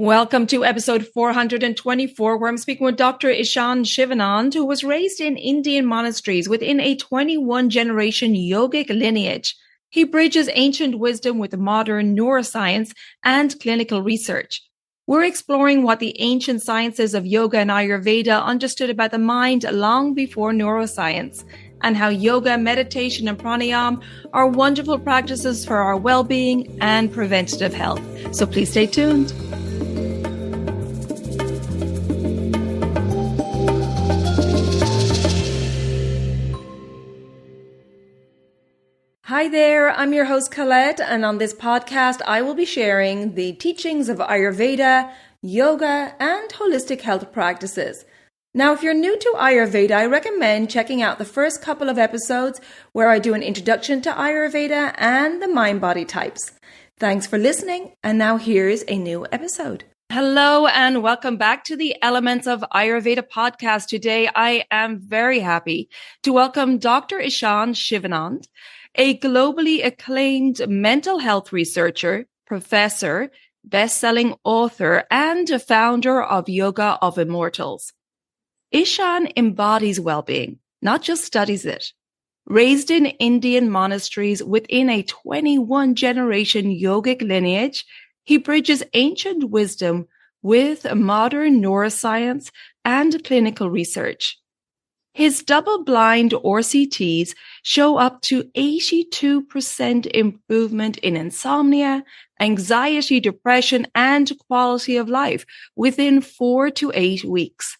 Welcome to episode 424, where I'm speaking with Dr. Ishan Shivanand, who was raised in Indian monasteries within a 21-generation yogic lineage. He bridges ancient wisdom with modern neuroscience and clinical research. We're exploring what the ancient sciences of yoga and Ayurveda understood about the mind long before neuroscience, and how yoga, meditation, and pranayama are wonderful practices for our well-being and preventative health. So please stay tuned. Hi there, I'm your host Colette, and on this podcast I will be sharing the teachings of Ayurveda, yoga, and holistic health practices. Now, if you're new to Ayurveda, I recommend checking out the first couple of episodes where I do an introduction to Ayurveda and the mind-body types. Thanks for listening, and now here's a new episode. Hello and welcome back to the Elements of Ayurveda podcast. Today I am very happy to welcome Dr. Ishan Shivanand, a globally acclaimed mental health researcher, professor, best-selling author, and a founder of Yoga of Immortals. Ishan embodies well-being, not just studies it. Raised in Indian monasteries within a 21-generation yogic lineage, he bridges ancient wisdom with modern neuroscience and clinical research. His double-blind RCTs show up to 82% improvement in insomnia, anxiety, depression, and quality of life within 4 to 8 weeks.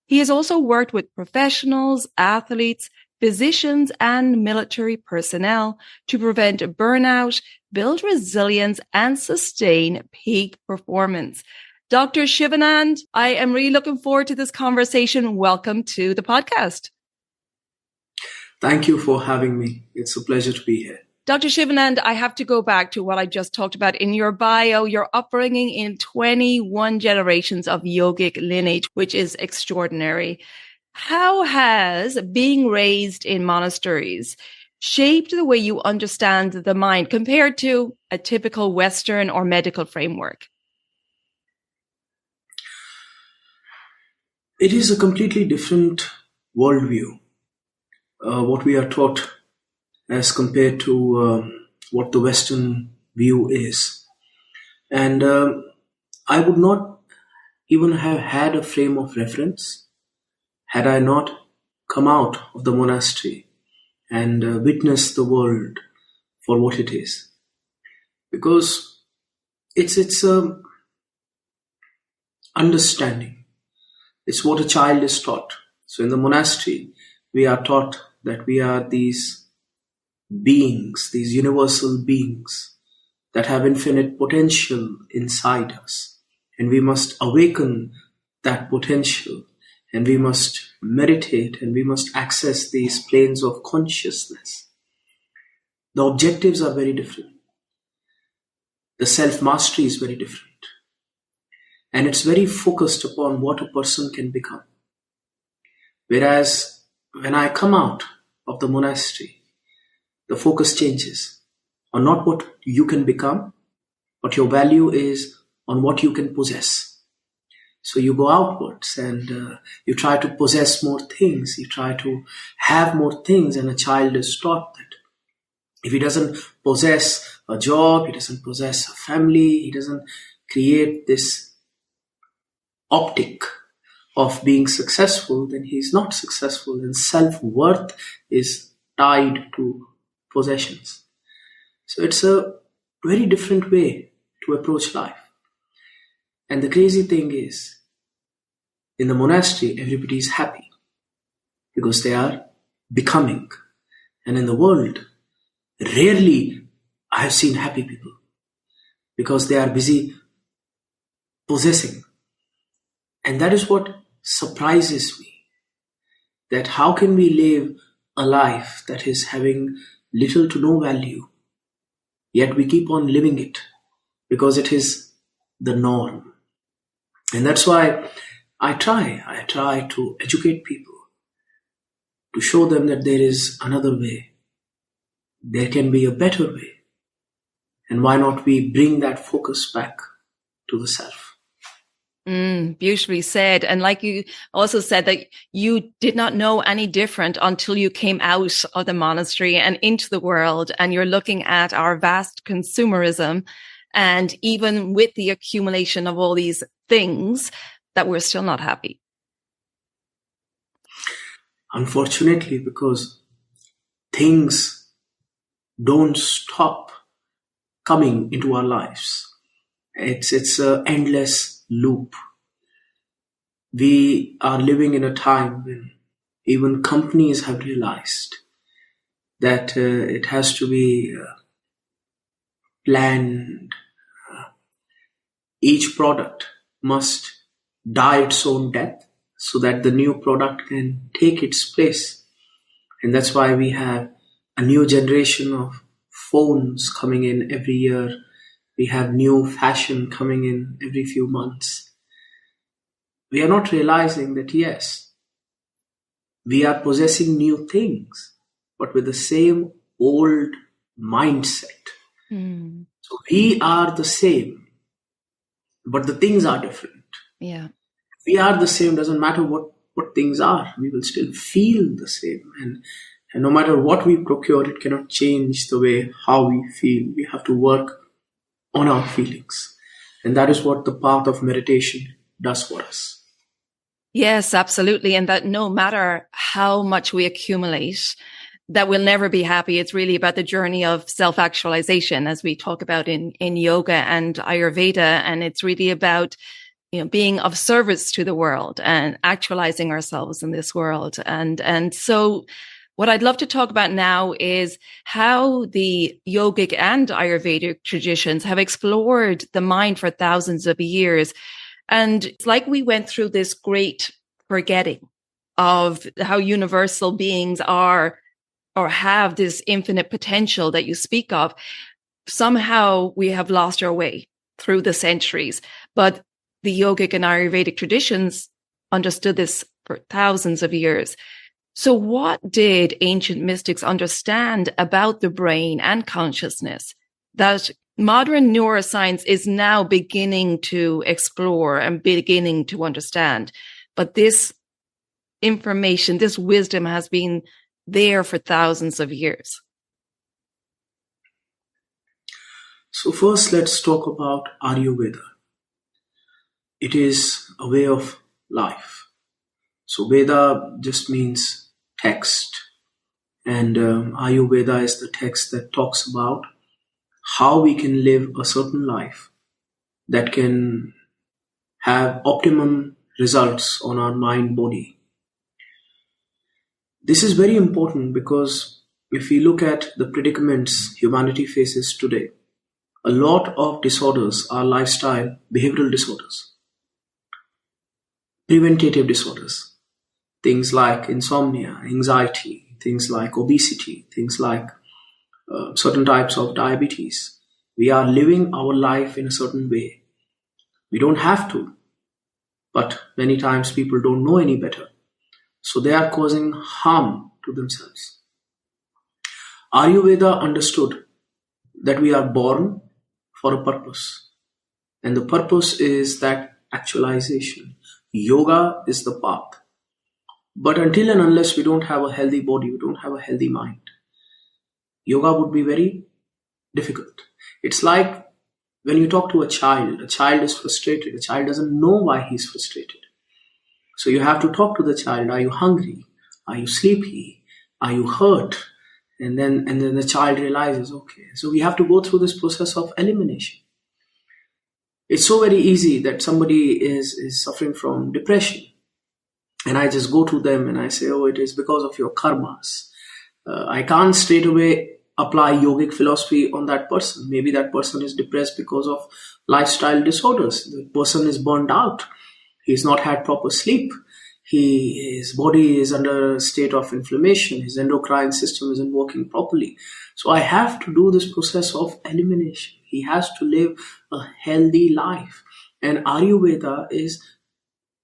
He has also worked with professionals, athletes, physicians, and military personnel to prevent burnout, build resilience, and sustain peak performance. Dr. Shivanand, I am really looking forward to this conversation. Welcome to the podcast. Thank you for having me. It's a pleasure to be here. Dr. Shivanand, I have to go back to what I just talked about in your bio, your upbringing in 21 generations of yogic lineage, which is extraordinary. How has being raised in monasteries shaped the way you understand the mind compared to a typical Western or medical framework? It is a completely different worldview, what we are taught as compared to what the Western view is. And I would not even have had a frame of reference had I not come out of the monastery and witnessed the world for what it is. Because it's understanding. It's what a child is taught. So in the monastery, we are taught that we are these beings, these universal beings that have infinite potential inside us. And we must awaken that potential, and we must meditate, and we must access these planes of consciousness. The objectives are very different. The self-mastery is very different. And it's very focused upon what a person can become. Whereas when I come out of the monastery, the focus changes on not what you can become, but your value is on what you can possess. So you go outwards and you try to possess more things. You try to have more things, and a child is taught that if he doesn't possess a job, he doesn't possess a family, he doesn't create this optic of being successful, then he's not successful, and self-worth is tied to possessions. So it's a very different way to approach life. And the crazy thing is, in the monastery, everybody is happy because they are becoming. And in the world, rarely I have seen happy people because they are busy possessing. And that is what surprises me, that how can we live a life that is having little to no value, yet we keep on living it because it is the norm. And that's why I try to educate people, to show them that there is another way. There can be a better way. And why not we bring that focus back to the self? Beautifully said. And like you also said that you did not know any different until you came out of the monastery and into the world, and you're looking at our vast consumerism, and even with the accumulation of all these things, that we're still not happy. Unfortunately, because things don't stop coming into our lives. It's an endless loop. We are living in a time when even companies have realized that it has to be planned. Each product must die its own death so that the new product can take its place. And that's why we have a new generation of phones coming in every year. We have new fashion coming in every few months. We are not realizing that, yes, we are possessing new things, but with the same old mindset. So we are the same, but the things are different. Yeah. We are the same, doesn't matter what things are, we will still feel the same. And no matter what we procure, it cannot change the way how we feel. We have to work on our feelings. And that is what the path of meditation does for us. Yes, absolutely. And that no matter how much we accumulate, that we'll never be happy. It's really about the journey of self-actualization, as we talk about in yoga and Ayurveda. And it's really about, being of service to the world and actualizing ourselves in this world. And so what I'd love to talk about now is how the yogic and Ayurvedic traditions have explored the mind for thousands of years. And it's like we went through this great forgetting of how universal beings are or have this infinite potential that you speak of. Somehow we have lost our way through the centuries. But the yogic and Ayurvedic traditions understood this for thousands of years. So what did ancient mystics understand about the brain and consciousness that modern neuroscience is now beginning to explore and beginning to understand? But this information, this wisdom has been there for thousands of years. So first, let's talk about Ayurveda. It is a way of life. So Veda just means text. And Ayurveda is the text that talks about how we can live a certain life that can have optimum results on our mind, body. This is very important because if we look at the predicaments humanity faces today, a lot of disorders are lifestyle, behavioral disorders, preventative disorders, things like insomnia, anxiety, things like obesity, things like certain types of diabetes. We are living our life in a certain way. We don't have to, but many times people don't know any better. So they are causing harm to themselves. Ayurveda understood that we are born for a purpose. And the purpose is that actualization. Yoga is the path. But until and unless we don't have a healthy body, we don't have a healthy mind, yoga would be very difficult. It's like when you talk to a child is frustrated. A child doesn't know why he's frustrated. So you have to talk to the child. Are you hungry? Are you sleepy? Are you hurt? And then the child realizes, okay. So we have to go through this process of elimination. It's so very easy that somebody is suffering from depression. And I just go to them and I say, oh, it is because of your karmas. I can't straight away apply yogic philosophy on that person. Maybe that person is depressed because of lifestyle disorders. The person is burned out. He's not had proper sleep. His body is under a state of inflammation. His endocrine system isn't working properly. So I have to do this process of elimination. He has to live a healthy life. And Ayurveda is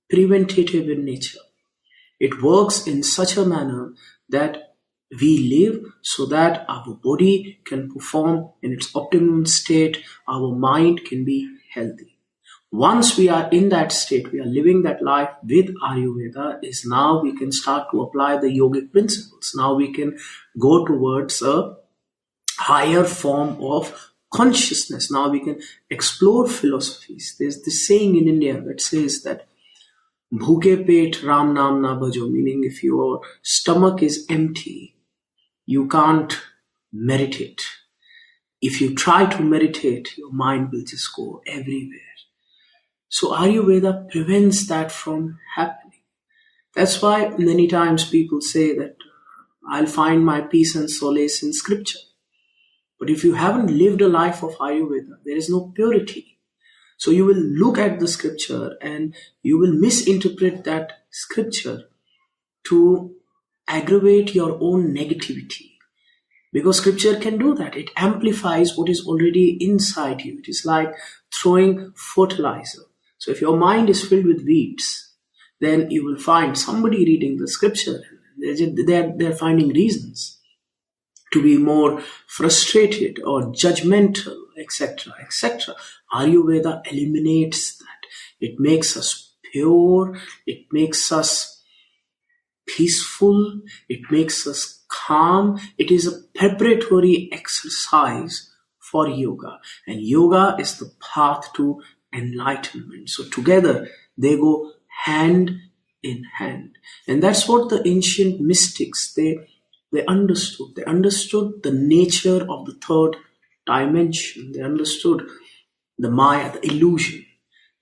preventative in nature. It works in such a manner that we live so that our body can perform in its optimum state, our mind can be healthy. Once we are in that state, we are living that life with Ayurveda, is now we can start to apply the yogic principles. Now we can go towards a higher form of consciousness. Now we can explore philosophies. There's this saying in India that says that Bhuke pet Ram Nam na bhajo, meaning if your stomach is empty, you can't meditate. If you try to meditate, your mind will just go everywhere. So Ayurveda prevents that from happening. That's why many times people say that I'll find my peace and solace in scripture. But if you haven't lived a life of Ayurveda, there is no purity. So you will look at the scripture and you will misinterpret that scripture to aggravate your own negativity. Because scripture can do that. It amplifies what is already inside you. It is like throwing fertilizer. So if your mind is filled with weeds, then you will find somebody reading the scripture. They're finding reasons to be more frustrated or judgmental, etc., etc. Ayurveda eliminates that. It makes us pure. It makes us peaceful. It makes us calm. It is a preparatory exercise for yoga. And yoga is the path to enlightenment. So together they go hand in hand. And that's what the ancient mystics, they understood. They understood the nature of the third dimension. They understood the Maya, the illusion,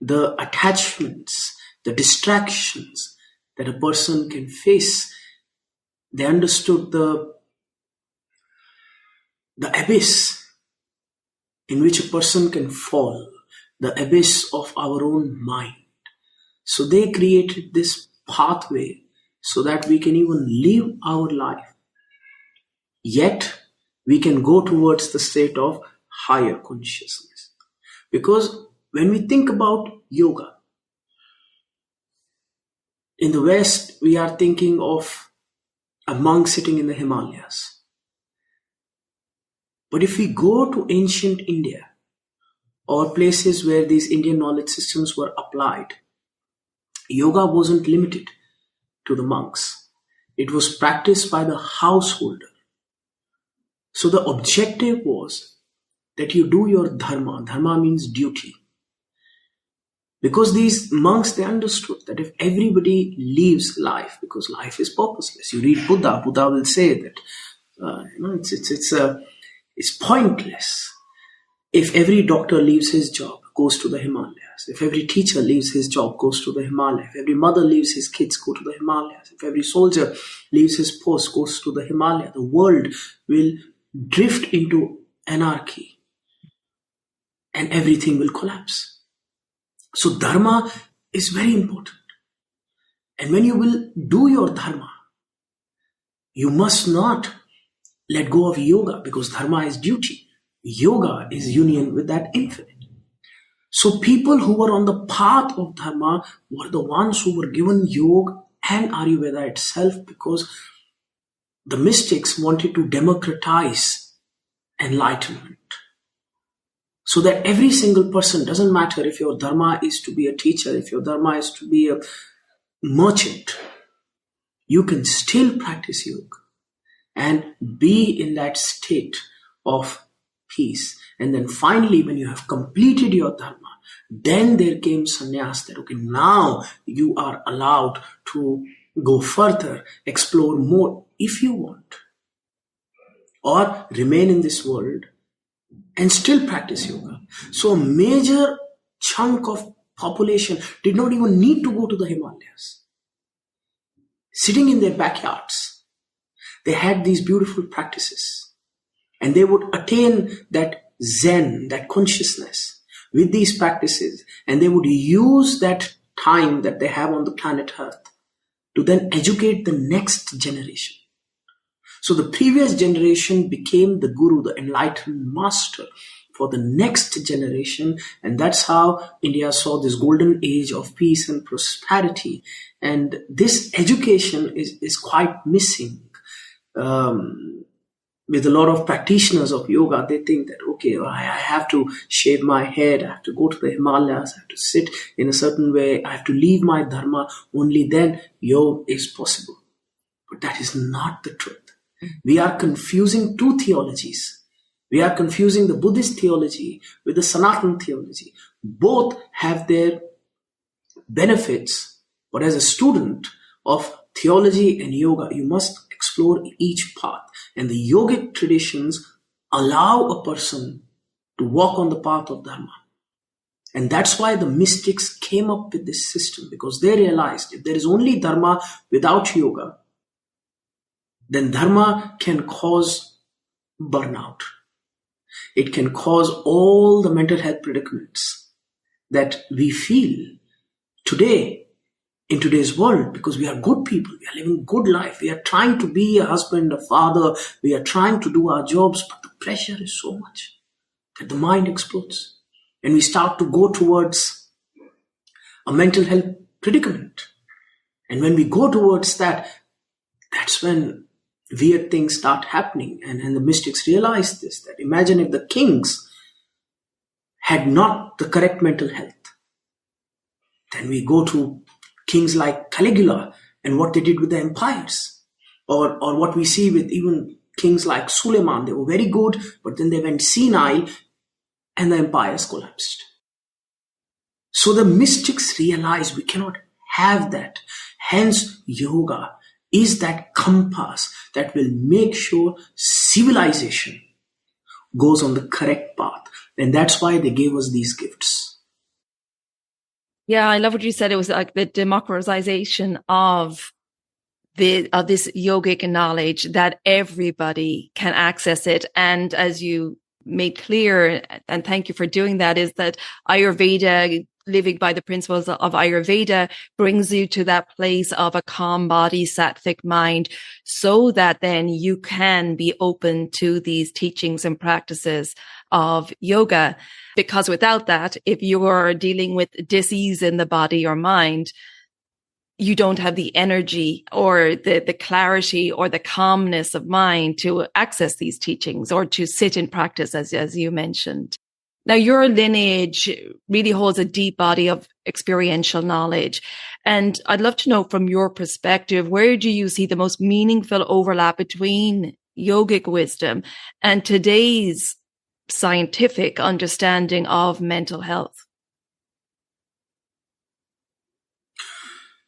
the attachments, the distractions that a person can face. They understood the abyss in which a person can fall, the abyss of our own mind. So they created this pathway so that we can even live our life. Yet we can go towards the state of higher consciousness. Because when we think about yoga, in the West, we are thinking of a monk sitting in the Himalayas. But if we go to ancient India, or places where these Indian knowledge systems were applied, yoga wasn't limited to the monks. It was practiced by the householder. So the objective was that you do your dharma. Dharma means duty. Because these monks, they understood that if everybody lives life, because life is purposeless. You read Buddha, Buddha will say that it's pointless. If every doctor leaves his job, goes to the Himalayas. If every teacher leaves his job, goes to the Himalayas. If every mother leaves his kids, go to the Himalayas. If every soldier leaves his post, goes to the Himalayas, the world will drift into anarchy and everything will collapse. So dharma is very important. And when you will do your dharma, you must not let go of yoga, because dharma is duty. Yoga is union with that infinite. So people who were on the path of dharma were the ones who were given yoga and Ayurveda itself, because the mystics wanted to democratize enlightenment. So that every single person, doesn't matter if your dharma is to be a teacher, if your dharma is to be a merchant, you can still practice yoga and be in that state of peace. And then finally, when you have completed your dharma, then there came sannyas, that okay, now you are allowed to go further, explore more if you want, or remain in this world and still practice yoga. So a major chunk of population did not even need to go to the Himalayas. Sitting in their backyards, they had these beautiful practices, and they would attain that Zen, that consciousness with these practices, and they would use that time that they have on the planet Earth to then educate the next generation. So the previous generation became the guru, the enlightened master for the next generation, and that's how India saw this golden age of peace and prosperity. And this education is quite missing. with a lot of practitioners of yoga, they think that, okay, I have to shave my head, I have to go to the Himalayas, I have to sit in a certain way, I have to leave my dharma, only then yoga is possible. But that is not the truth. We are confusing two theologies. We are confusing the Buddhist theology with the Sanatan theology. Both have their benefits, but as a student of theology and yoga, you must explore each path. And the yogic traditions allow a person to walk on the path of dharma. And that's why the mystics came up with this system, because they realized if there is only dharma without yoga, then dharma can cause burnout. It can cause all the mental health predicaments that we feel today in today's world, because we are good people, we are living good life, we are trying to be a husband, a father, we are trying to do our jobs, but the pressure is so much that the mind explodes and we start to go towards a mental health predicament. And when we go towards that, that's when weird things start happening. And the mystics realized this, that imagine if the kings had not the correct mental health. Then we go to kings like Caligula and what they did with the empires, or what we see with even kings like Suleiman. They were very good, but then they went senile and the empires collapsed. So the mystics realized we cannot have that. Hence, yoga is that compass that will make sure civilization goes on the correct path. And that's why they gave us these gifts. Yeah, I love what you said. It was like the democratization of this yogic knowledge, that everybody can access it. And as you made clear, and thank you for doing that, is that Ayurveda, living by the principles of Ayurveda, brings you to that place of a calm body, sattvic mind, so that then you can be open to these teachings and practices of yoga. Because without that, if you're dealing with disease in the body or mind, you don't have the energy or the clarity or the calmness of mind to access these teachings or to sit in practice, as you mentioned. Now, your lineage really holds a deep body of experiential knowledge. And I'd love to know from your perspective, where do you see the most meaningful overlap between yogic wisdom and today's scientific understanding of mental health?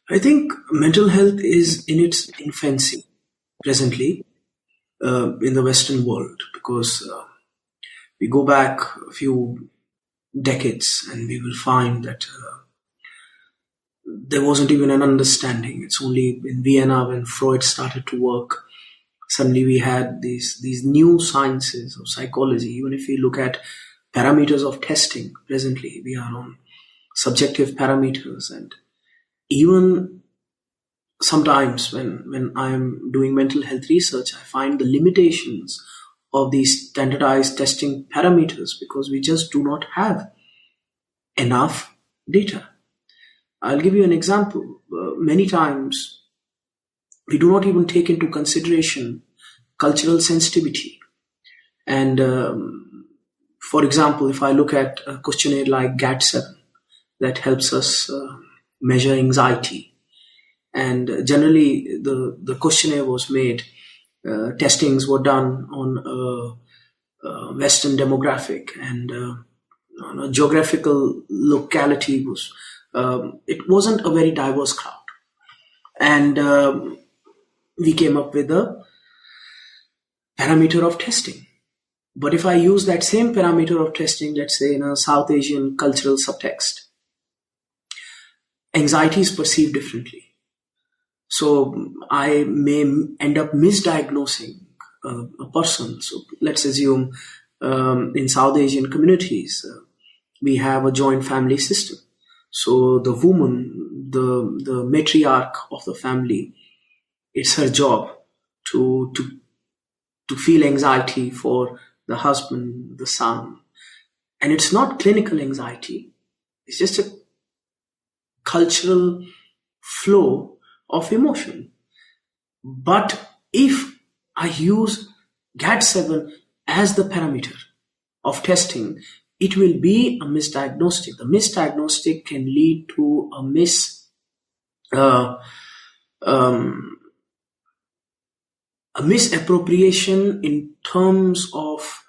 I think mental health is in its infancy presently in the Western world, because we go back a few decades and we will find that there wasn't even an understanding. It's only in Vienna when Freud started to work, suddenly we had these new sciences of psychology. Even if we look at parameters of testing, presently we are on subjective parameters. And even sometimes when I'm doing mental health research, I find the limitations of these standardized testing parameters because we just do not have enough data. I'll give you an example. Many times we do not even take into consideration cultural sensitivity. And for example, if I look at a questionnaire like GAT-7 that helps us measure anxiety, and generally the questionnaire was made, testings were done on a Western demographic, and on a geographical locality was it wasn't a very diverse crowd. And we came up with a parameter of testing. But if I use that same parameter of testing, let's say in a South Asian cultural subtext, anxiety is perceived differently. So I may end up misdiagnosing a person. So let's assume in South Asian communities, we have a joint family system. So the woman, the matriarch of the family, it's her job to feel anxiety for the husband, the son. And it's not clinical anxiety. It's just a cultural flow of emotion. But if I use GAD-7 as the parameter of testing, it will be a misdiagnostic. The misdiagnostic can lead to a misappropriation in terms of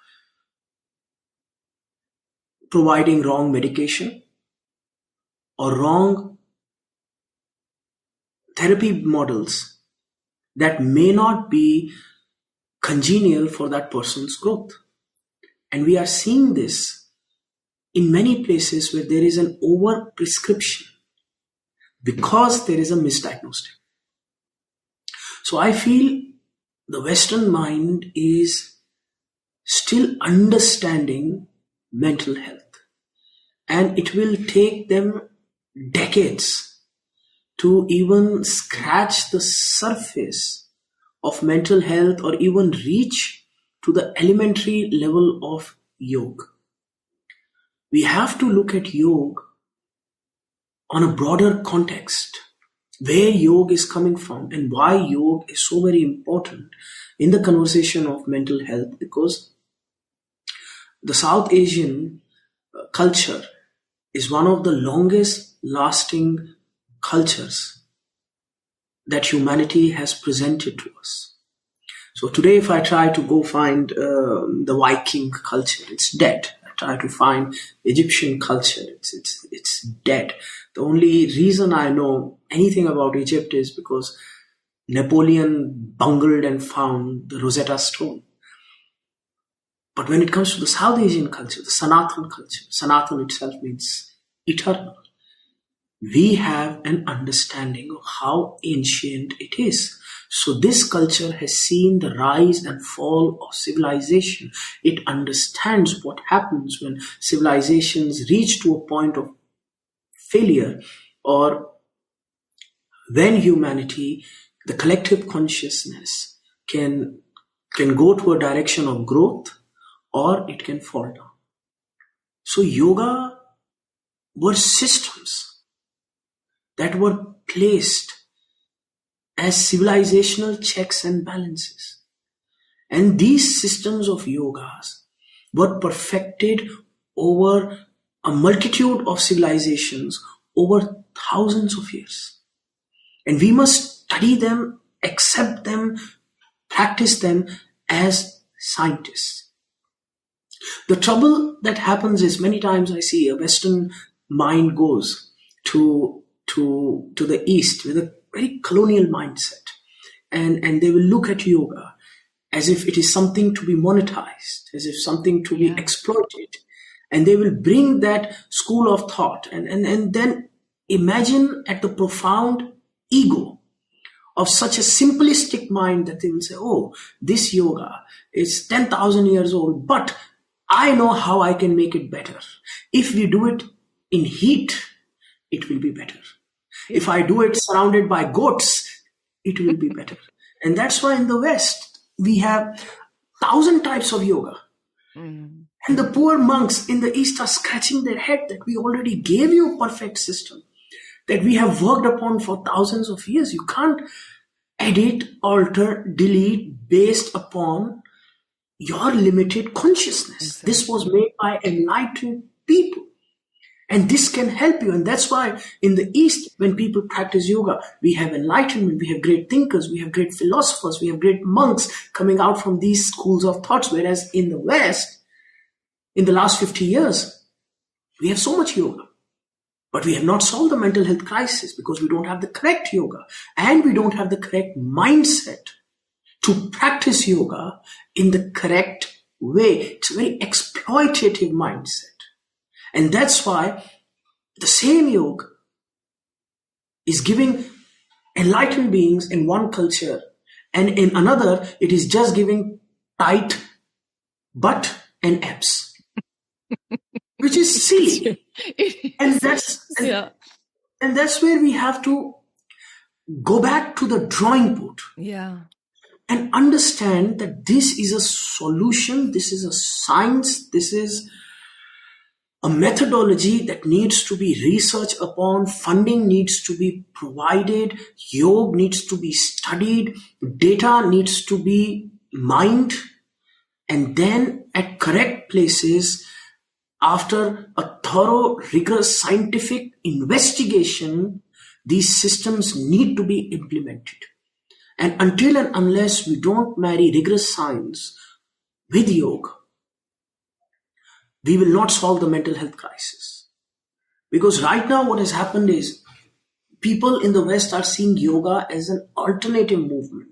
providing wrong medication or wrong therapy models that may not be congenial for that person's growth. And we are seeing this in many places where there is an over prescription because there is a misdiagnostic. So I feel the Western mind is still understanding mental health, and it will take them decades to even scratch the surface of mental health or even reach to the elementary level of yoga. We have to look at yoga on a broader context, where yoga is coming from and why yoga is so very important in the conversation of mental health, because the South Asian culture is one of the longest lasting cultures that humanity has presented to us. So today, if I try to go find the Viking culture, it's dead. I try to find Egyptian culture, it's dead. The only reason I know anything about Egypt is because Napoleon bungled and found the Rosetta Stone. But when it comes to the South Asian culture, the Sanatan culture, Sanatan itself means eternal. We have an understanding of how ancient it is. So this culture has seen the rise and fall of civilization. It understands what happens when civilizations reach to a point of failure, or when humanity, the collective consciousness, can go to a direction of growth, or it can fall down. So yoga were systems that were placed as civilizational checks and balances. And these systems of yogas were perfected over a multitude of civilizations over thousands of years. And we must study them, accept them, practice them as scientists. The trouble that happens is many times I see a Western mind goes to the East with a very colonial mindset, and they will look at yoga as if it is something to be monetized, as if something to be exploited, and they will bring that school of thought and then imagine at the profound ego of such a simplistic mind that they will say, oh, this yoga is 10,000 years old, but I know how I can make it better. If we do it in heat, it will be better. If I do it surrounded by goats, it will be better. And that's why in the West, we have 1,000 types of yoga. Mm. And the poor monks in the East are scratching their head that we already gave you a perfect system that we have worked upon for thousands of years. You can't edit, alter, delete based upon your limited consciousness. Exactly. This was made by enlightened people. And this can help you. And that's why in the East, when people practice yoga, we have enlightenment, we have great thinkers, we have great philosophers, we have great monks coming out from these schools of thoughts. Whereas in the West, in the last 50 years, we have so much yoga. But we have not solved the mental health crisis because we don't have the correct yoga. And we don't have the correct mindset to practice yoga in the correct way. It's a very exploitative mindset. And that's why the same yoga is giving enlightened beings in one culture, and in another, it is just giving tight butt and abs, which is silly. And that's where we have to go back to the drawing board. Yeah. And understand that this is a solution, this is a science, this is a methodology that needs to be researched upon, funding needs to be provided, yoga needs to be studied, data needs to be mined, And then at correct places, after a thorough, rigorous scientific investigation, these systems need to be implemented. And until and unless we don't marry rigorous science with yoga, we will not solve the mental health crisis. Because right now what has happened is people in the West are seeing yoga as an alternative movement.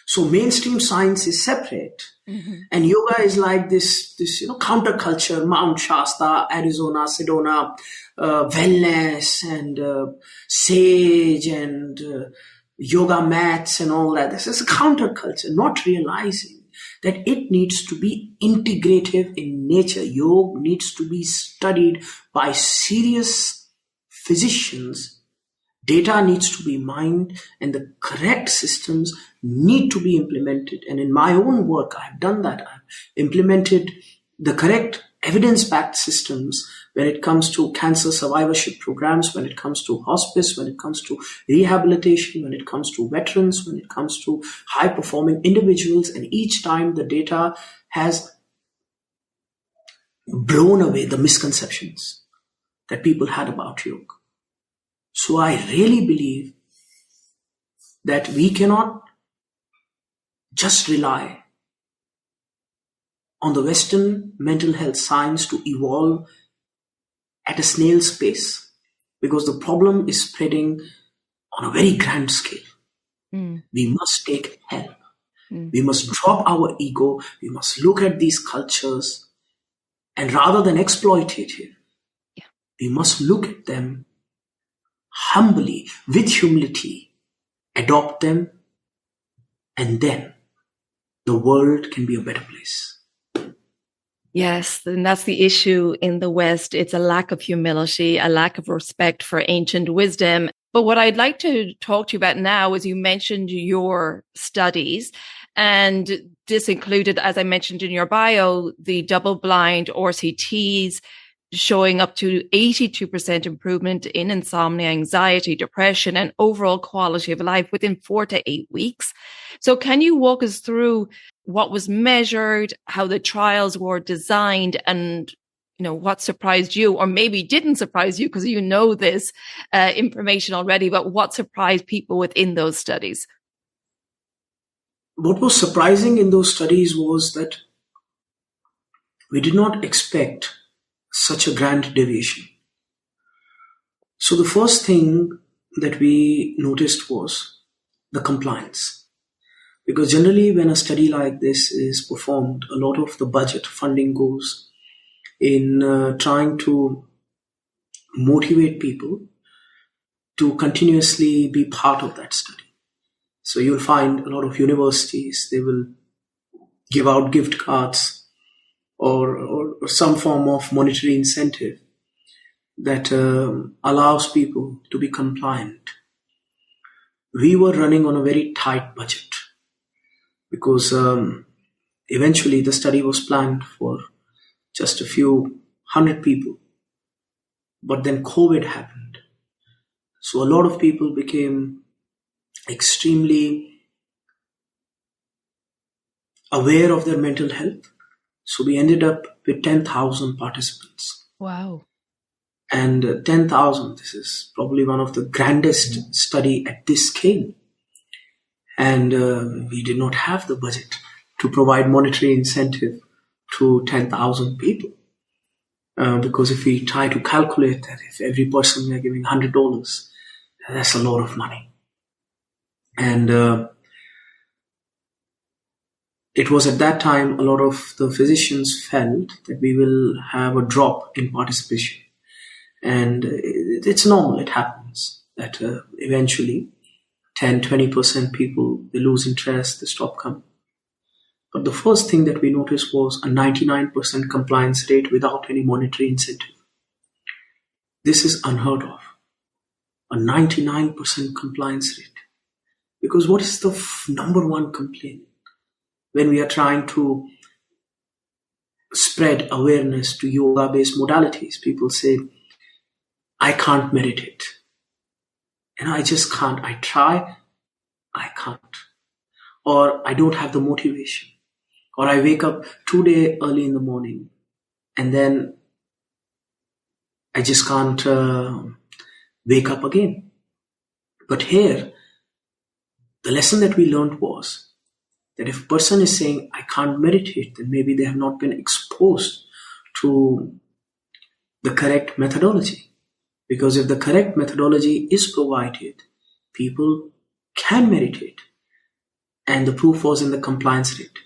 So mainstream science is separate, and yoga is like this counterculture, Mount Shasta, Arizona, Sedona, wellness and sage and yoga mats and all that. This is a counterculture, not realizing that it needs to be integrative in nature. Yoga needs to be studied by serious physicians. Data needs to be mined and the correct systems need to be implemented. And in my own work, I've done that. I've implemented the correct evidence-backed systems when it comes to cancer survivorship programs, when it comes to hospice, when it comes to rehabilitation, when it comes to veterans, when it comes to high-performing individuals. And each time the data has blown away the misconceptions that people had about yoga. So I really believe that we cannot just rely on the Western mental health science to evolve at a snail's pace, because the problem is spreading on a very grand scale. We must take help. We must drop our ego. We must look at these cultures, and rather than exploitative, we must look at them humbly, with humility, adopt them, and then the world can be a better place. Yes, and that's the issue in the West. It's a lack of humility, a lack of respect for ancient wisdom. But what I'd like to talk to you about now is you mentioned your studies, and this included, as I mentioned in your bio, the double-blind RCTs, showing up to 82% improvement in insomnia, anxiety, depression, and overall quality of life within 4 to 8 weeks. So can you walk us through what was measured, how the trials were designed, and what surprised you, or maybe didn't surprise you because you know this information already, but what surprised people within those studies? What was surprising in those studies was that we did not expect such a grand deviation. So the first thing that we noticed was the compliance. Because generally when a study like this is performed, a lot of the budget funding goes in trying to motivate people to continuously be part of that study. So you'll find a lot of universities, they will give out gift cards or some form of monetary incentive that allows people to be compliant. We were running on a very tight budget because eventually the study was planned for just a few hundred people. But then COVID happened. So a lot of people became extremely aware of their mental health. So we ended up with 10,000 participants. Wow. And 10,000, this is probably one of the grandest study at this scale. And we did not have the budget to provide monetary incentive to 10,000 people. Because if we try to calculate that, if every person we are giving $100, that's a lot of money. And it was at that time a lot of the physicians felt that we will have a drop in participation. And it's normal, it happens that eventually 10-20% people, they lose interest, they stop coming. But the first thing that we noticed was a 99% compliance rate without any monetary incentive. This is unheard of, a 99% compliance rate. Because what is the number one complaint when we are trying to spread awareness to yoga-based modalities? People say, I can't meditate. And I just can't. I try, I can't. Or I don't have the motivation. Or I wake up 2 days early in the morning and then I just can't wake up again. But here, the lesson that we learned was that if a person is saying, I can't meditate, then maybe they have not been exposed to the correct methodology. Because if the correct methodology is provided, people can meditate. And the proof was in the compliance rate.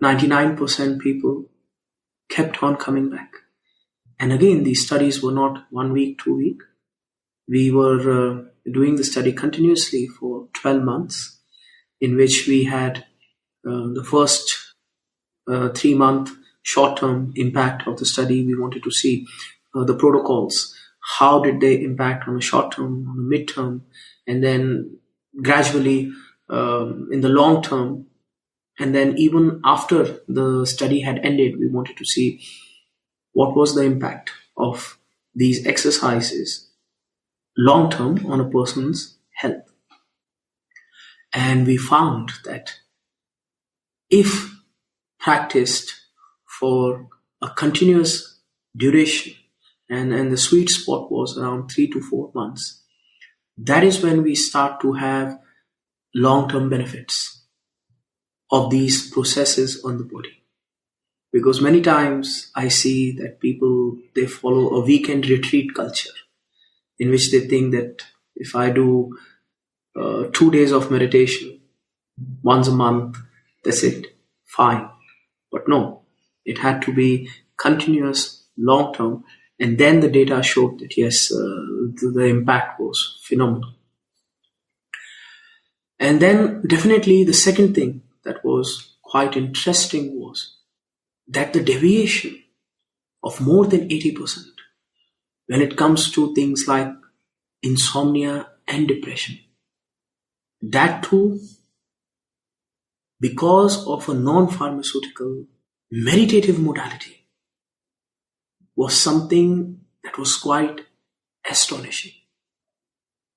99% people kept on coming back. And again, these studies were not 1 week, 2 weeks. We were doing the study continuously for 12 months, in which we had the first 3-month short-term impact of the study. We wanted to see the protocols. How did they impact on the short-term, on the mid-term, and then gradually in the long-term. And then even after the study had ended, we wanted to see what was the impact of these exercises long-term on a person's health. And we found that if practiced for a continuous duration, and the sweet spot was around 3 to 4 months, that is when we start to have long-term benefits of these processes on the body. Because many times I see that people, they follow a weekend retreat culture in which they think that if I do 2 days of meditation once a month, that's it, fine. But no, it had to be continuous, long-term, and then the data showed that yes, the impact was phenomenal. And then definitely the second thing that was quite interesting was that the deviation of more than 80% when it comes to things like insomnia and depression, that too because of a non-pharmaceutical meditative modality, was something that was quite astonishing.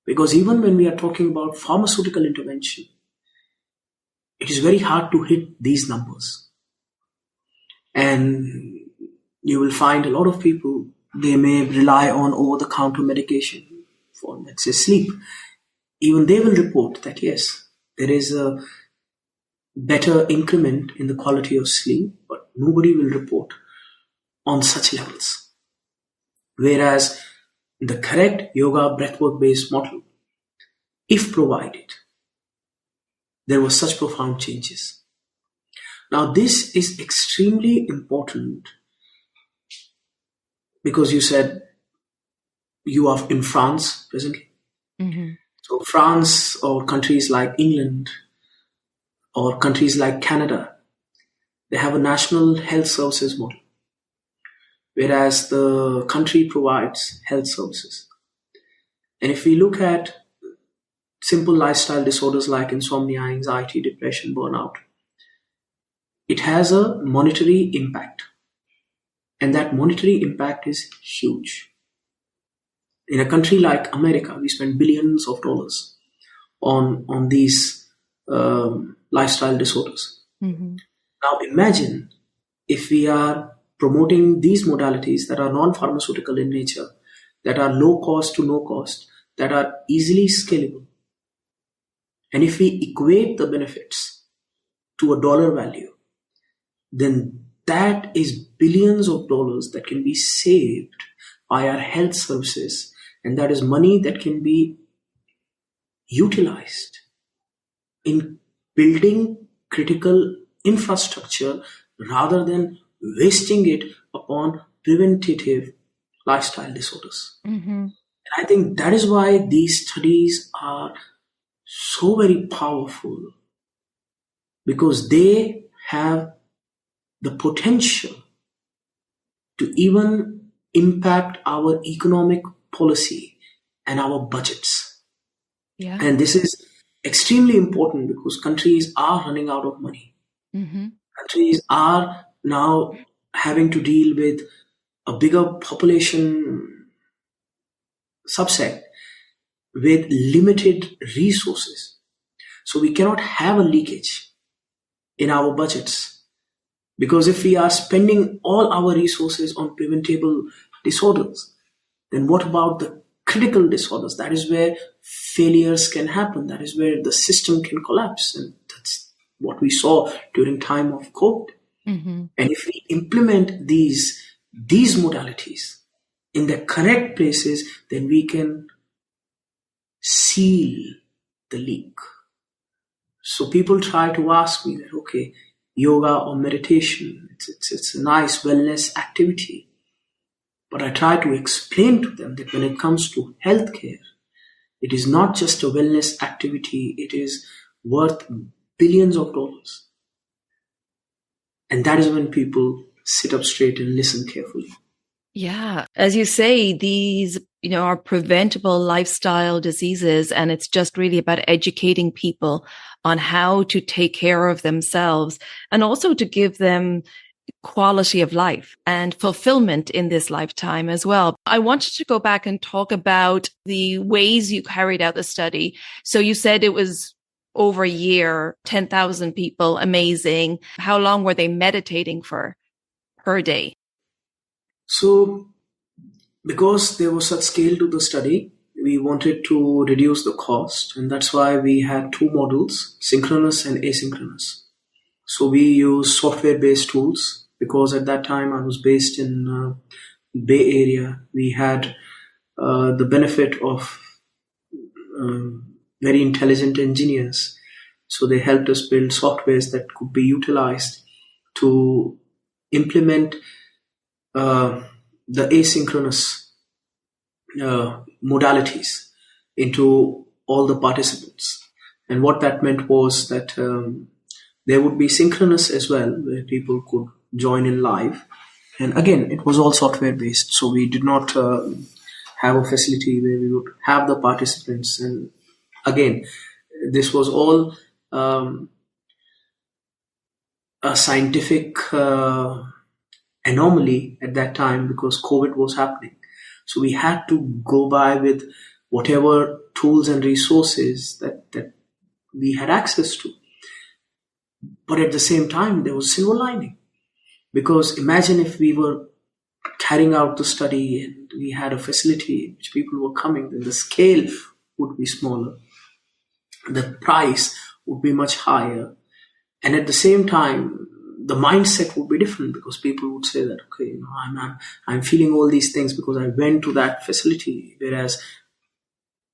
Because even when we are talking about pharmaceutical intervention, it is very hard to hit these numbers. And you will find a lot of people, they may rely on over-the-counter medication for, let's say, sleep. Even they will report that yes, there is a better increment in the quality of sleep, but nobody will report on such levels. Whereas the correct yoga breathwork based model, if provided, there were such profound changes. Now this is extremely important because you said you are in France presently. Mm-hmm. So France or countries like England or countries like Canada, they have a national health services model, whereas the country provides health services. And if we look at simple lifestyle disorders like insomnia, anxiety, depression, burnout, it has a monetary impact. And that monetary impact is huge. In a country like America, we spend billions of dollars on these lifestyle disorders. Mm-hmm. Now imagine if we are promoting these modalities that are non-pharmaceutical in nature, that are low cost to no cost, that are easily scalable. And if we equate the benefits to a dollar value, then that is billions of dollars that can be saved by our health services. And that is money that can be utilized in building critical infrastructure rather than wasting it upon preventative lifestyle disorders. Mm-hmm. And I think that is why these studies are so very powerful, because they have the potential to even impact our economic policy and our budgets. Yeah. And this is extremely important because countries are running out of money. Mm-hmm. Countries are now having to deal with a bigger population subset with limited resources. So we cannot have a leakage in our budgets. Because if we are spending all our resources on preventable disorders, then what about the critical disorders? That is where failures can happen. That is where the system can collapse. And that's what we saw during time of COVID. Mm-hmm. And if we implement these modalities in the correct places, then we can seal the leak. So people try to ask me that, okay, yoga or meditation, it's a nice wellness activity. But I try to explain to them that when it comes to healthcare, it is not just a wellness activity, it is worth billions of dollars. And that is when people sit up straight and listen carefully. Yeah. As you say, these, are preventable lifestyle diseases, and it's just really about educating people on how to take care of themselves and also to give them quality of life and fulfillment in this lifetime as well. I wanted to go back and talk about the ways you carried out the study. So you said it was over a year, 10,000 people, amazing. How long were they meditating for per day? So, because there was such scale to the study, we wanted to reduce the cost, and that's why we had two models, synchronous and asynchronous. So we use software-based tools, because at that time I was based in Bay Area. We had the benefit of very intelligent engineers. So they helped us build softwares that could be utilized to implement the asynchronous modalities into all the participants. And what that meant was that there would be synchronous as well, where people could join in live. And again, it was all software based. So we did not have a facility where we would have the participants. And again, this was all a scientific anomaly at that time, because COVID was happening. So we had to go by with whatever tools and resources that we had access to. But at the same time, there was silver lining. Because imagine if we were carrying out the study and we had a facility in which people were coming, then the scale would be smaller. The price would be much higher. And at the same time, the mindset would be different, because people would say that, okay, I'm feeling all these things because I went to that facility. Whereas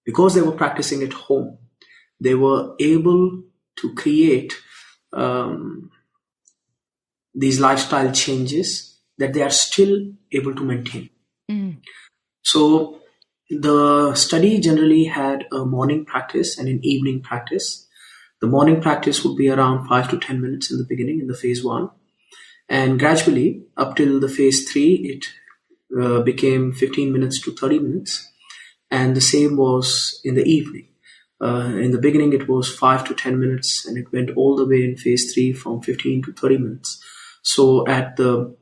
because they were practicing at home, they were able to create these lifestyle changes that they are still able to maintain. Mm. So the study generally had a morning practice and an evening practice. The morning practice would be around 5 to 10 minutes in the beginning, in the phase 1. And gradually, up till the phase 3, it became 15 minutes to 30 minutes. And the same was in the evening. In the beginning, it was 5 to 10 minutes, and it went all the way in phase 3 from 15 to 30 minutes. So at the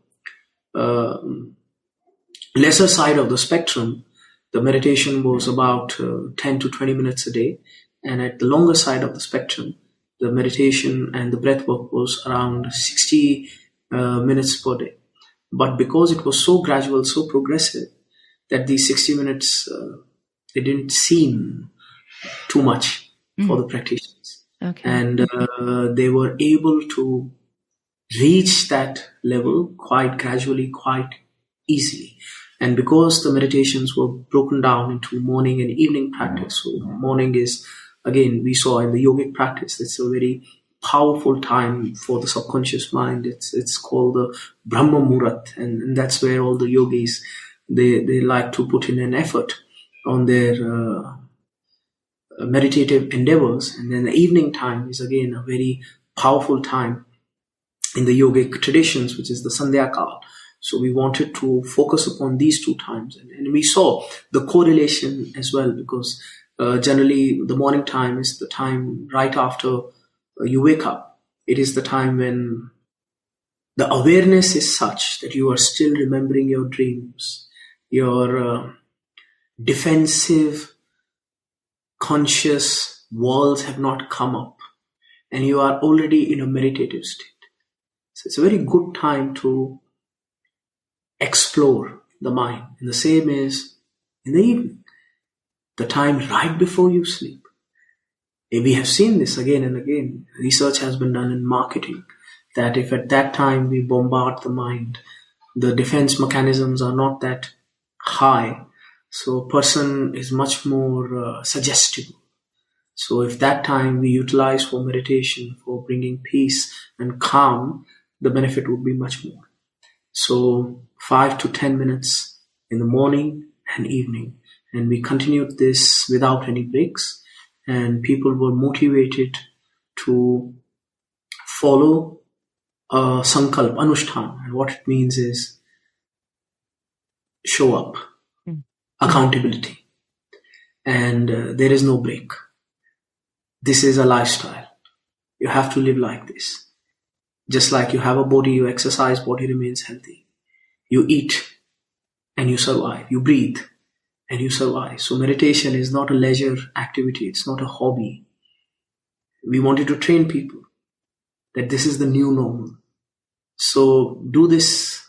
lesser side of the spectrum, the meditation was about 10 to 20 minutes a day. And at the longer side of the spectrum, the meditation and the breath work was around 60 minutes per day. But because it was so gradual, so progressive, that these 60 minutes, they didn't seem too much for the practitioners. Okay. And they were able to reach that level quite gradually, quite easily. And because the meditations were broken down into morning and evening practice, so morning is, again, we saw in the yogic practice, it's a very powerful time for the subconscious mind. It's called the Brahma Muhurat, and that's where all the yogis, they like to put in an effort on their meditative endeavors. And then the evening time is again a very powerful time in the yogic traditions, which is the Sandhya Kal. So we wanted to focus upon these two times, and we saw the correlation as well, because generally the morning time is the time right after you wake up. It is the time when the awareness is such that you are still remembering your dreams. Your defensive, conscious walls have not come up, and you are already in a meditative state. So it's a very good time to explore the mind. And the same is in the evening, the time right before you sleep. And we have seen this again and again. Research has been done in marketing that if at that time we bombard the mind, the defense mechanisms are not that high. So a person is much more suggestible. So if that time we utilize for meditation, for bringing peace and calm, the benefit would be much more. So 5 to 10 minutes in the morning and evening. And we continued this without any breaks. And people were motivated to follow sankalp, anushtan. And what it means is show up, accountability. And there is no break. This is a lifestyle. You have to live like this. Just like you have a body, you exercise, body remains healthy. You eat and you survive. You breathe and you survive. So meditation is not a leisure activity. It's not a hobby. We wanted to train people that this is the new normal. So do this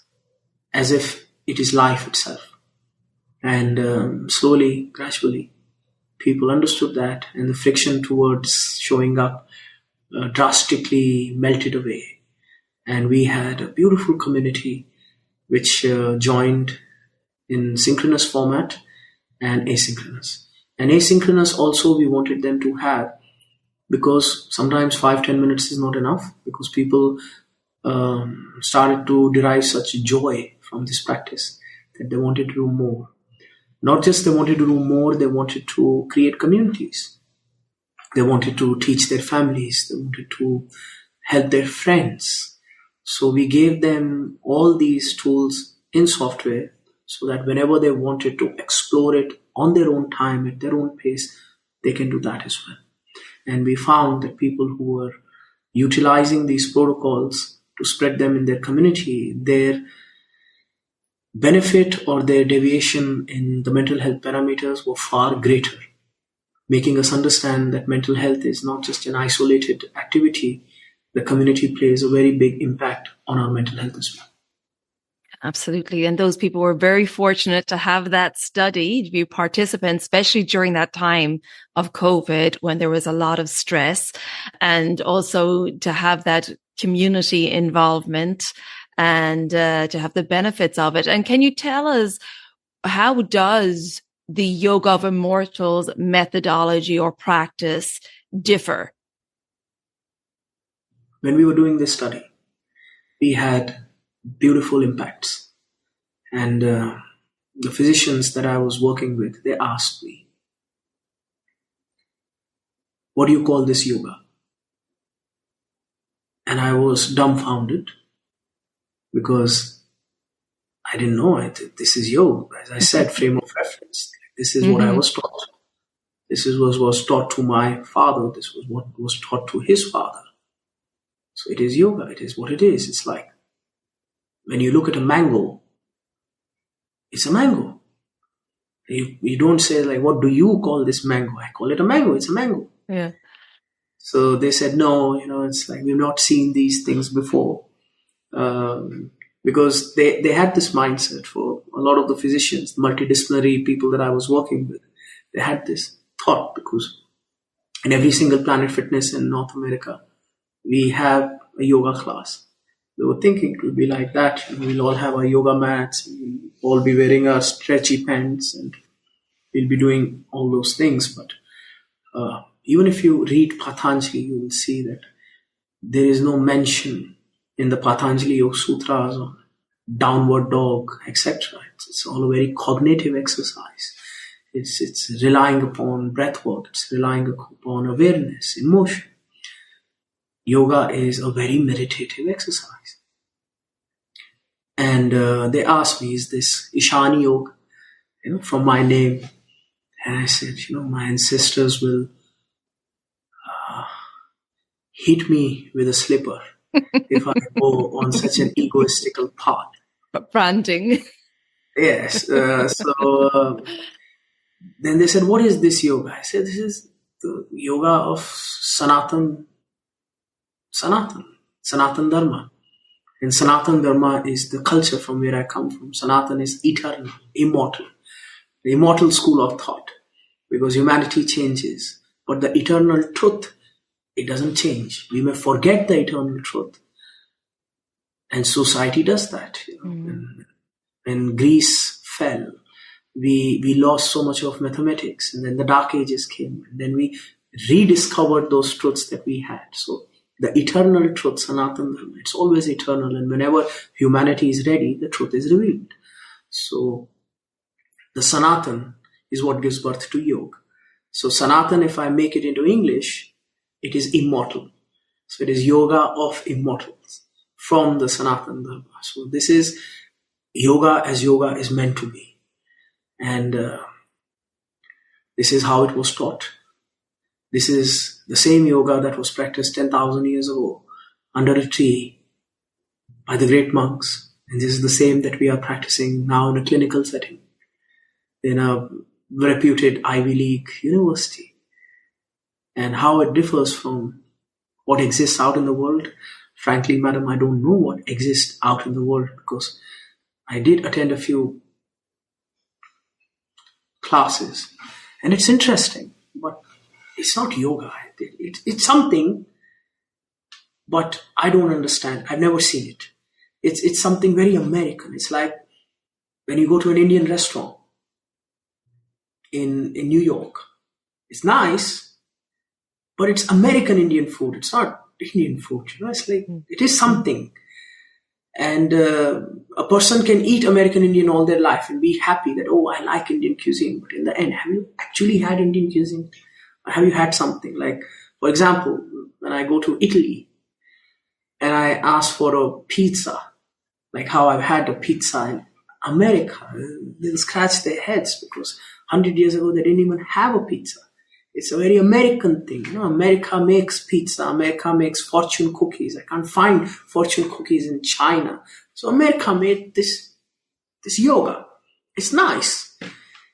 as if it is life itself. And slowly, gradually, people understood that, and the friction towards showing up drastically melted away. And we had a beautiful community which joined in synchronous format and asynchronous. And asynchronous also we wanted them to have, because sometimes 5-10 minutes is not enough, because people started to derive such joy from this practice that they wanted to do more. Not just they wanted to do more, they wanted to create communities. They wanted to teach their families. They wanted to help their friends. So we gave them all these tools in software so that whenever they wanted to explore it on their own time, at their own pace, they can do that as well. And we found that people who were utilizing these protocols to spread them in their community, their benefit or their deviation in the mental health parameters were far greater, making us understand that mental health is not just an isolated activity. The community plays a very big impact on our mental health as well. Absolutely. And those people were very fortunate to have that study, to be participants, especially during that time of COVID when there was a lot of stress, and also to have that community involvement and to have the benefits of it. And can you tell us, how does the Yoga of Immortals methodology or practice differ? When we were doing this study, we had beautiful impacts. And the physicians that I was working with, they asked me, what do you call this yoga? And I was dumbfounded because I didn't know it. This is yoga. As I said, frame of reference. This is what I was taught. This is what was taught to my father. This was what was taught to his father. So it is yoga. It is what it is. It's like when you look at a mango, it's a mango. You don't say like, what do you call this mango? I call it a mango. It's a mango. Yeah. So they said, no, it's like we've not seen these things before. Because they had this mindset for a lot of the physicians, multidisciplinary people that I was working with. They had this thought because in every single Planet Fitness in North America, we have a yoga class. They were thinking it will be like that. We'll all have our yoga mats. We'll all be wearing our stretchy pants and we'll be doing all those things. But even if you read Patanjali, you will see that there is no mention in the Patanjali Yoga Sutras on downward dog, etc. It's all a very cognitive exercise. It's relying upon breathwork. It's relying upon awareness, emotion. Yoga is a very meditative exercise. And they asked me, is this Ishan Yoga, from my name? And I said, my ancestors will hit me with a slipper if I go on such an egoistical path. Branding. Yes. So then they said, what is this yoga? I said, this is the yoga of Sanatan Dharma. And Sanatan Dharma is the culture from where I come from. Sanatan is eternal, immortal, the immortal school of thought, because humanity changes, but the eternal truth, it doesn't change. We may forget the eternal truth, and society does that. When Greece fell, we lost so much of mathematics, and then the Dark Ages came, and then we rediscovered those truths that we had. So the eternal truth, Sanatan Dharma, it's always eternal, and whenever humanity is ready, the truth is revealed. So the Sanatan is what gives birth to yoga. So Sanatan, if I make it into English, it is immortal. So it is Yoga of Immortals from the Sanatan Dharma. So this is yoga as yoga is meant to be. And this is how it was taught. This is the same yoga that was practiced 10,000 years ago under a tree by the great monks. And this is the same that we are practicing now in a clinical setting, in a reputed Ivy League university. And how it differs from what exists out in the world. Frankly, madam, I don't know what exists out in the world, because I did attend a few classes, and it's interesting, but it's not yoga. It's something, but I don't understand. I've never seen it. It's something very American. It's like when you go to an Indian restaurant in New York. It's nice, but it's American Indian food. It's not Indian food. It's like, it is something. And a person can eat American Indian all their life and be happy that, oh, I like Indian cuisine. But in the end, have you actually had Indian cuisine? Or have you had something? Like, for example, when I go to Italy and I ask for a pizza, like how I've had a pizza in America, they'll scratch their heads because 100 years ago, they didn't even have a pizza. It's a very American thing. America makes pizza. America makes fortune cookies. I can't find fortune cookies in China. So America made this yoga. It's nice.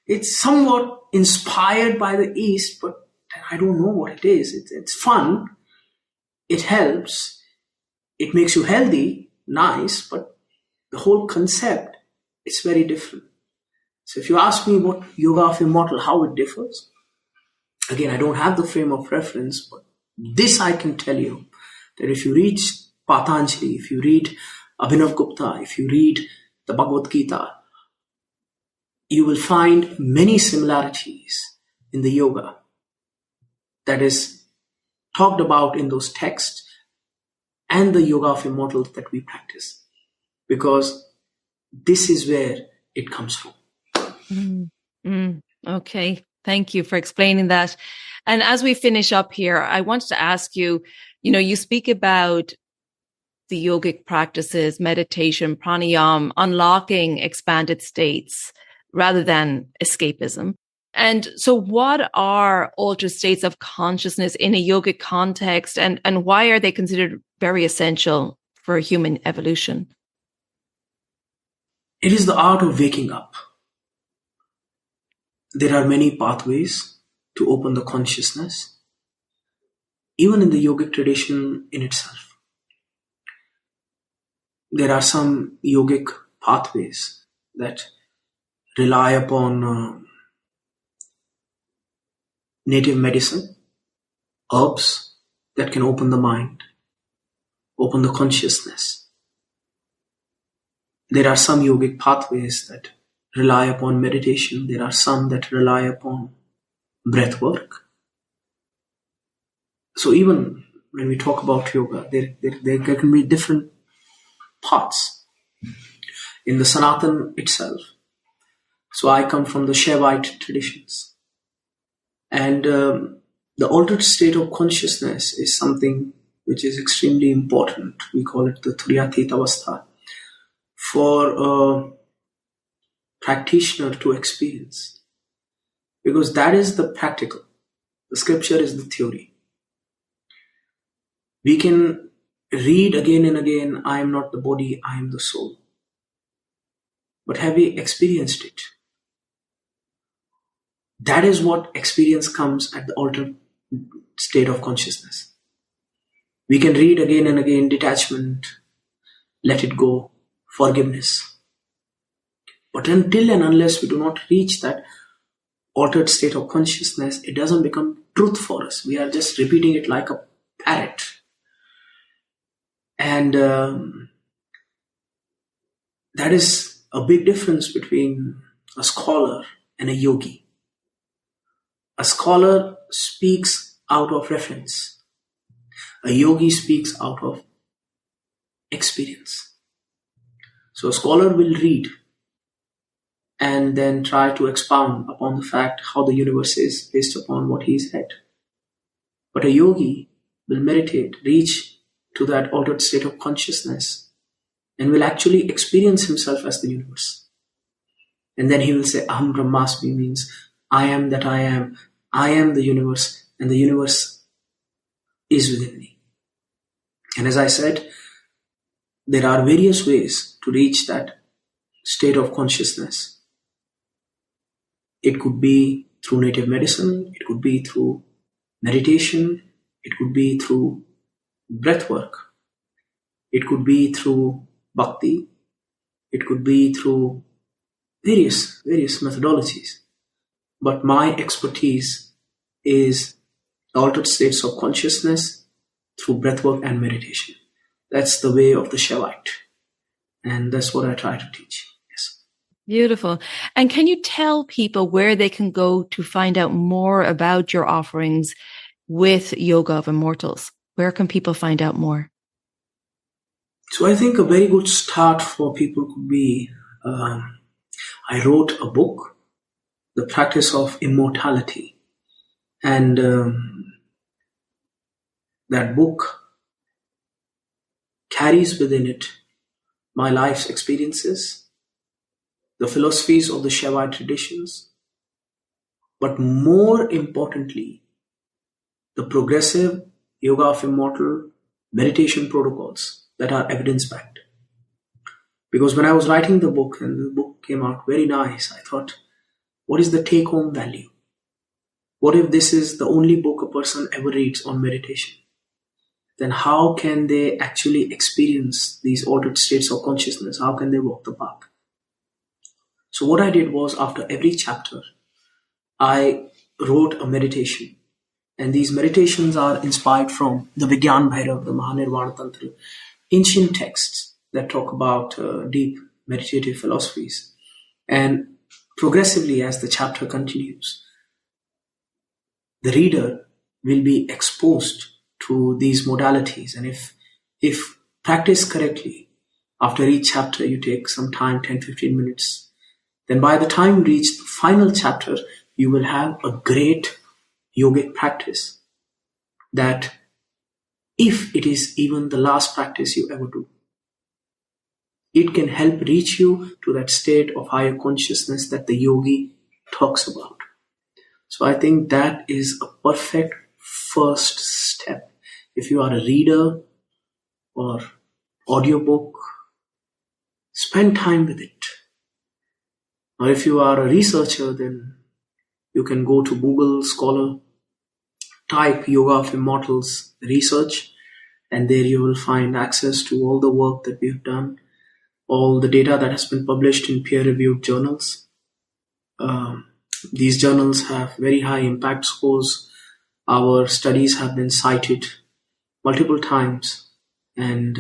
It's somewhat inspired by the East, but I don't know what it is. It's fun. It helps. It makes you healthy, nice, but the whole concept is very different. So if you ask me what Yoga of Immortal, how it differs, again, I don't have the frame of reference, but this I can tell you, that if you read Patanjali, if you read Abhinav Gupta, if you read the Bhagavad Gita, you will find many similarities in the yoga that is talked about in those texts and the Yoga of Immortals that we practice, because this is where it comes from. Okay. Thank you for explaining that. And as we finish up here, I wanted to ask you, you speak about the yogic practices, meditation, pranayama, unlocking expanded states rather than escapism. And so what are altered states of consciousness in a yogic context, and why are they considered very essential for human evolution? It is the art of waking up. There are many pathways to open the consciousness, even in the yogic tradition in itself. There are some yogic pathways that rely upon native medicine, herbs that can open the mind, open the consciousness. There are some yogic pathways that rely upon meditation. There are some that rely upon breathwork. So even when we talk about yoga, there can be different paths in the Sanatan itself. So I come from the Shaivite traditions. And the altered state of consciousness is something which is extremely important. We call it the Turiyatita Avastha for practitioner to experience, because that is the practical. The scripture is the theory. We can read again and again, I am not the body, I am the soul. But have we experienced it? That is what experience comes at the altered state of consciousness. We can read again and again detachment, let it go, forgiveness. But until and unless we do not reach that altered state of consciousness, it doesn't become truth for us. We are just repeating it like a parrot. And that is a big difference between a scholar and a yogi. A scholar speaks out of reference. A yogi speaks out of experience. So a scholar will read and then try to expound upon the fact how the universe is based upon what he's read. But a yogi will meditate, reach to that altered state of consciousness, and will actually experience himself as the universe. And then he will say, Aham Brahmasmi, means I am that I am the universe, and the universe is within me. And as I said, there are various ways to reach that state of consciousness. It could be through native medicine, it could be through meditation, it could be through breathwork, it could be through bhakti, it could be through various methodologies. But my expertise is altered states of consciousness through breathwork and meditation. That's the way of the Shaivite. And that's what I try to teach. Yes. Beautiful. And can you tell people where they can go to find out more about your offerings with Yoga of Immortals? Where can people find out more? So I think a very good start for people could be, I wrote a book, The Practice of Immortality. And that book carries within it my life's experiences, the philosophies of the Shaivite traditions, but more importantly, the progressive Yoga of Immortal meditation protocols that are evidence-backed. Because when I was writing the book, and the book came out very nice, I thought, what is the take-home value? What if this is the only book a person ever reads on meditation? Then how can they actually experience these altered states of consciousness? How can they walk the path? So what I did was, after every chapter, I wrote a meditation. And these meditations are inspired from the Vigyan Bhairav, the Mahanirvana Tantra, ancient texts that talk about deep meditative philosophies. And progressively, as the chapter continues, the reader will be exposed to these modalities. And if practiced correctly, after each chapter you take some time, 10-15 minutes, then by the time you reach the final chapter, you will have a great yogic practice that, if it is even the last practice you ever do, it can help reach you to that state of higher consciousness that the yogi talks about. So I think that is a perfect first step. If you are a reader or audiobook, spend time with it. Or if you are a researcher, then you can go to Google Scholar, type Yoga of Immortals research, and there you will find access to all the work that we have done, all the data that has been published in peer-reviewed journals. These journals have very high impact scores. Our studies have been cited multiple times, and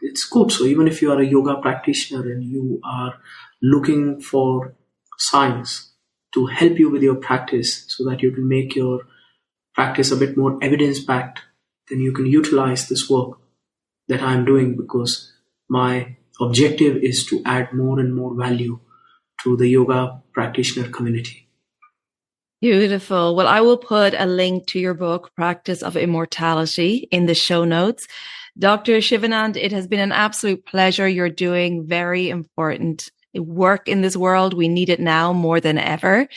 it's good. So even if you are a yoga practitioner and you are looking for science to help you with your practice so that you can make your practice a bit more evidence-backed, then you can utilize this work that I'm doing, because my objective is to add more and more value to the yoga practitioner community. Beautiful. Well, I will put a link to your book, Practice of Immortality, in the show notes. Dr. Shivanand, it has been an absolute pleasure. You're doing very important work in this world. We need it now more than ever,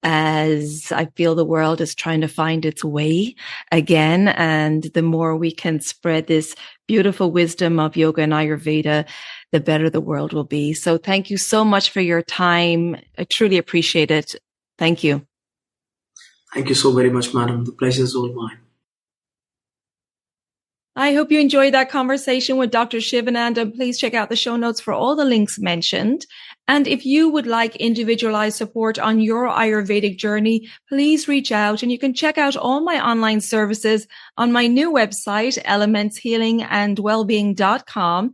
as I feel the world is trying to find its way again. And the more we can spread this beautiful wisdom of yoga and Ayurveda, the better the world will be. So thank you so much for your time. I truly appreciate it. Thank you. Thank you so very much, madam. The pleasure is all mine. I hope you enjoyed that conversation with Dr. Shivanand, and please check out the show notes for all the links mentioned. And if you would like individualized support on your Ayurvedic journey, please reach out, and you can check out all my online services on my new website, elementshealingandwellbeing.com.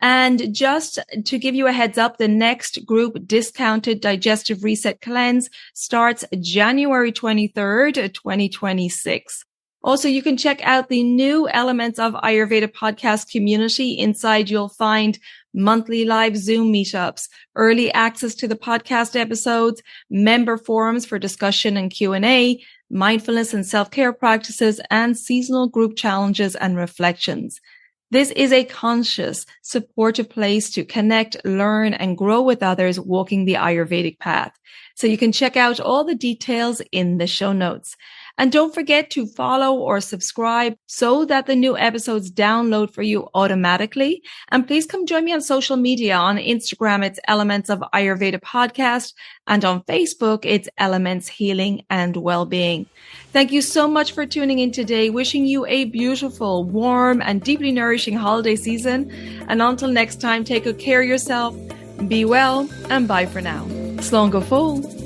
And just to give you a heads up, the next group discounted digestive reset cleanse starts January 23rd, 2026. Also, you can check out the new Elements of Ayurveda podcast community. Inside, you'll find monthly live Zoom meetups, early access to the podcast episodes, member forums for discussion and Q&A, mindfulness and self-care practices, and seasonal group challenges and reflections. This is a conscious, supportive place to connect, learn, and grow with others walking the Ayurvedic path. So you can check out all the details in the show notes. And don't forget to follow or subscribe so that the new episodes download for you automatically. And please come join me on social media. On Instagram, it's Elements of Ayurveda Podcast. And on Facebook, it's Elements Healing and Wellbeing. Thank you so much for tuning in today. Wishing you a beautiful, warm, and deeply nourishing holiday season. And until next time, take good care of yourself, be well, and bye for now. Slán go fóill.